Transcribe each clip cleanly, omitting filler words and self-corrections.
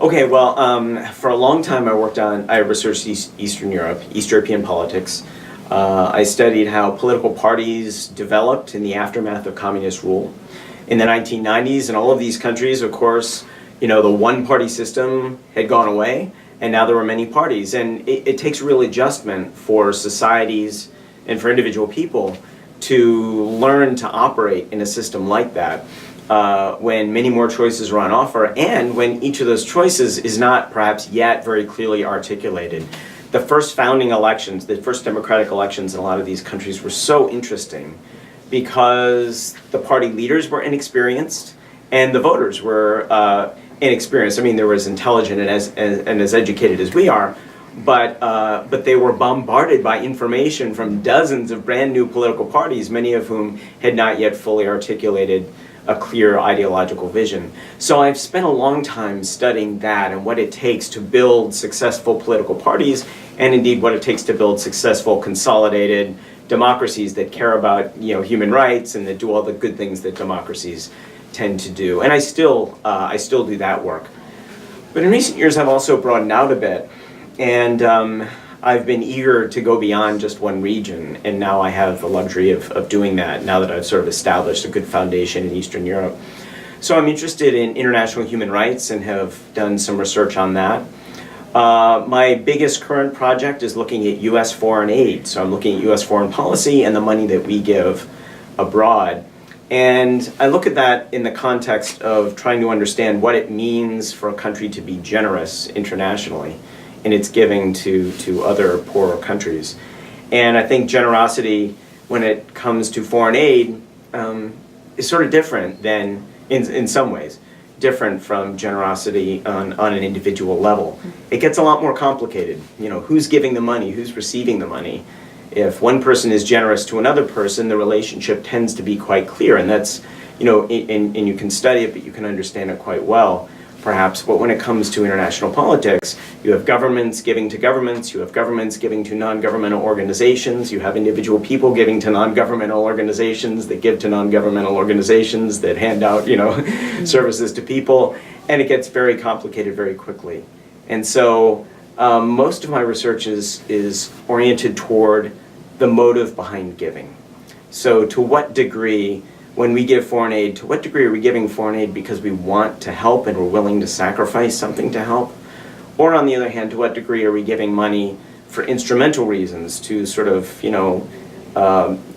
Okay, well, for a long time I researched Eastern Europe, East European politics. I studied how political parties developed in the aftermath of communist rule. In the 1990s, in all of these countries, of course, the one-party system had gone away, and now there were many parties. And it takes real adjustment for societies and for individual people to learn to operate in a system like that. When many more choices are on offer, and when each of those choices is not perhaps yet very clearly articulated. The first founding elections, the first democratic elections in a lot of these countries were so interesting because the party leaders were inexperienced and the voters were inexperienced. I mean, they were as intelligent and as educated as we are, but they were bombarded by information from dozens of brand new political parties, many of whom had not yet fully articulated a clear ideological vision. So I've spent a long time studying that and what it takes to build successful political parties, and indeed what it takes to build successful consolidated democracies that care about human rights and that do all the good things that democracies tend to do. And I still do that work. But in recent years I've also broadened out a bit, and I've been eager to go beyond just one region, and now I have the luxury of doing that now that I've sort of established a good foundation in Eastern Europe. So I'm interested in international human rights and have done some research on that. My biggest current project is looking at U.S. foreign aid. So I'm looking at U.S. foreign policy and the money that we give abroad. And I look at that in the context of trying to understand what it means for a country to be generous internationally in its giving to other poorer countries. And I think generosity, when it comes to foreign aid, is sort of different than, in some ways, different from generosity on an individual level. It gets a lot more complicated. Who's giving the money, who's receiving the money? If one person is generous to another person, the relationship tends to be quite clear, and that's, and you can study it, but you can understand it quite well, perhaps. But when it comes to international politics, you have governments giving to governments, you have governments giving to non-governmental organizations, you have individual people giving to non-governmental organizations that give to non-governmental organizations that hand out, services to people, and it gets very complicated very quickly. And so most of my research is oriented toward the motive behind giving. So to what degree, when we give foreign aid, to what degree are we giving foreign aid because we want to help and we're willing to sacrifice something to help? Or on the other hand, to what degree are we giving money for instrumental reasons to sort of,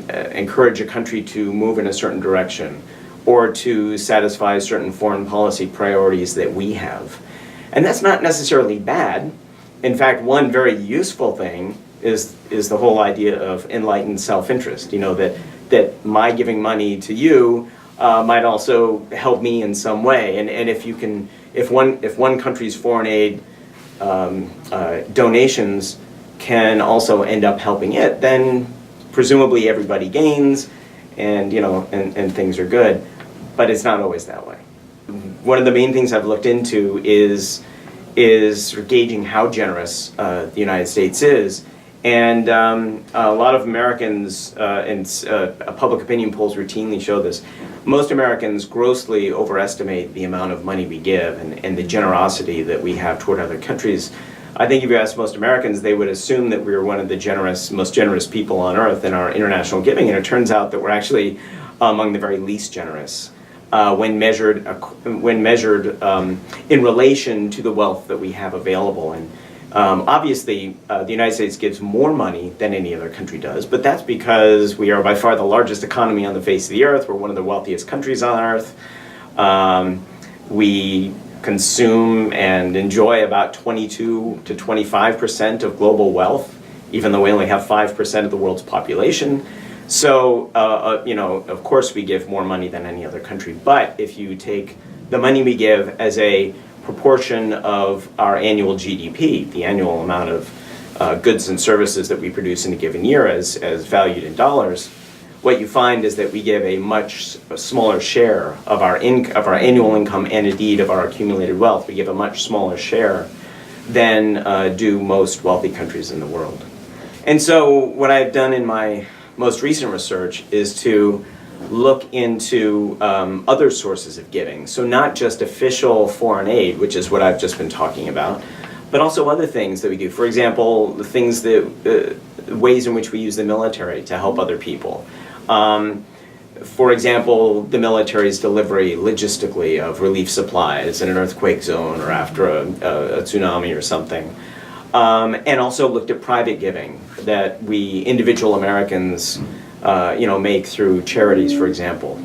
encourage a country to move in a certain direction or to satisfy certain foreign policy priorities that we have? And that's not necessarily bad. In fact, one very useful thing is the whole idea of enlightened self-interest, that my giving money to you might also help me in some way. And if one country's foreign aid donations can also end up helping it, then presumably everybody gains, and things are good. But it's not always that way. One of the main things I've looked into is gauging how generous the United States is. And a lot of Americans, and public opinion polls routinely show this, most Americans grossly overestimate the amount of money we give and the generosity that we have toward other countries. I think if you ask most Americans, they would assume that we are one of the most generous people on earth in our international giving, and it turns out that we're actually among the very least generous when measured in relation to the wealth that we have available. And obviously, the United States gives more money than any other country does, but that's because we are by far the largest economy on the face of the earth. We're one of the wealthiest countries on earth. We consume and enjoy about 22 to 25% of global wealth, even though we only have 5% of the world's population. So, of course we give more money than any other country, but if you take the money we give as a proportion of our annual GDP, the annual amount of goods and services that we produce in a given year as valued in dollars, what you find is that we give a much smaller share of our annual income and indeed of our accumulated wealth. We give a much smaller share than do most wealthy countries in the world. And so what I've done in my most recent research is to look into other sources of giving. So not just official foreign aid, which is what I've just been talking about, but also other things that we do. For example, the things that, ways in which we use the military to help other people. For example, the military's delivery logistically of relief supplies in an earthquake zone or after a tsunami or something. And also looked at private giving that we individual Americans make through charities, for example.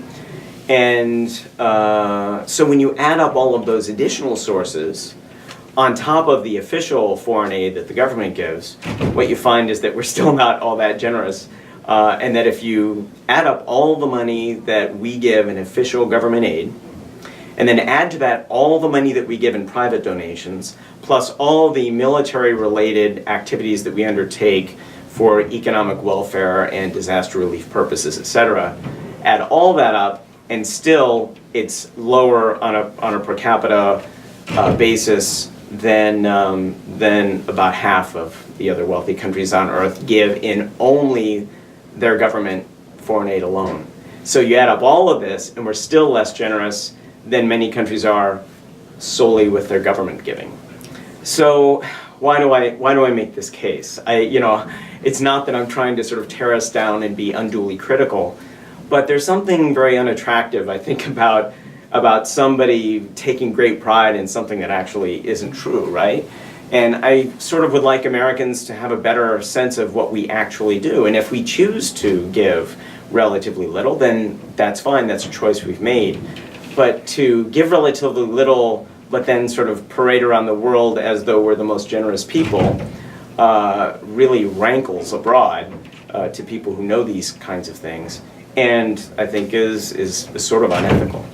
And so when you add up all of those additional sources on top of the official foreign aid that the government gives, what you find is that we're still not all that generous. And that if you add up all the money that we give in official government aid, and then add to that all the money that we give in private donations, plus all the military-related activities that we undertake for economic welfare and disaster relief purposes, etc., add all that up, and still it's lower on a per capita basis than about half of the other wealthy countries on Earth give in only their government foreign aid alone. So you add up all of this, and we're still less generous than many countries are solely with their government giving. So why do I make this case? It's not that I'm trying to sort of tear us down and be unduly critical, but there's something very unattractive, I think, about somebody taking great pride in something that actually isn't true, right? And I sort of would like Americans to have a better sense of what we actually do. And if we choose to give relatively little, then that's fine, that's a choice we've made. But to give relatively little, but then sort of parade around the world as though we're the most generous people, really rankles abroad to people who know these kinds of things, and I think is sort of unethical.